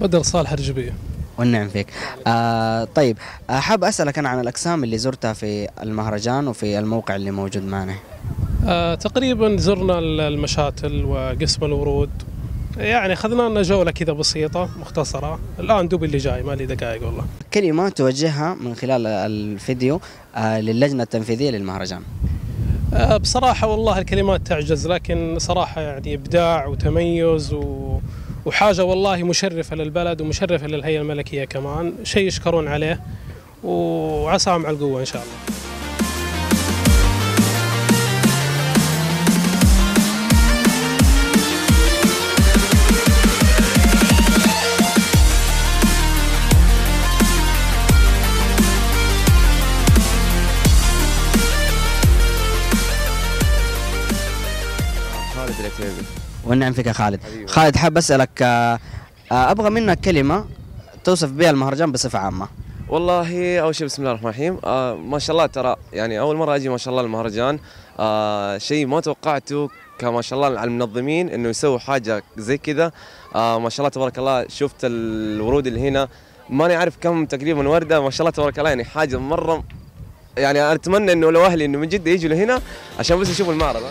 بدر صالح الرجبية. والنعم فيك. طيب، حاب أسألك أنا عن الأقسام اللي زرتها في المهرجان وفي الموقع اللي موجود معنا. تقريبا زرنا المشاتل وقسم الورود، يعني أخذنا لنا جولة كذا بسيطة مختصرة. الآن دوب اللي جاي، ما لي دقائق والله. كلمة توجهها من خلال الفيديو للجنة التنفيذية للمهرجان. بصراحة والله الكلمات تعجز، لكن صراحة يعني إبداع وتميز وحاجة والله مشرفة للبلد ومشرفة للهيئة الملكية كمان، شيء يشكرون عليه وعساهم على القوة إن شاء الله. خالد العتيبي. والنعم فيك يا خالد. خالد، حاب أسألك، أبغى منك كلمة توصف بها المهرجان بصفة عامة. والله اول شيء بسم الله الرحمن الرحيم. ما شاء الله، ترى يعني اول مره اجي ما شاء الله المهرجان. شيء ما توقعته، كما شاء الله على المنظمين انه يسووا حاجه زي كذا. ما شاء الله تبارك الله. شفت الورود اللي هنا، ماني عارف كم تقريبا ورده، ما شاء الله تبارك الله، يعني حاجه مره. يعني اتمنى انه لو اهلي انه من جد يجوا لهنا عشان بس يشوفوا المعرض.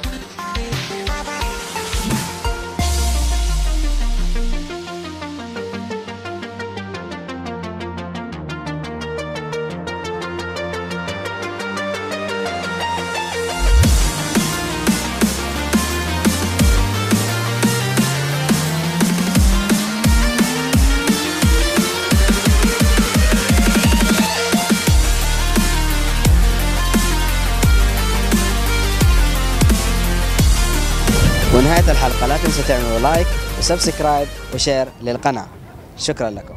ونهاية الحلقة لا تنسوا تعملوا لايك وسبسكرايب وشير للقناة. شكرا لكم.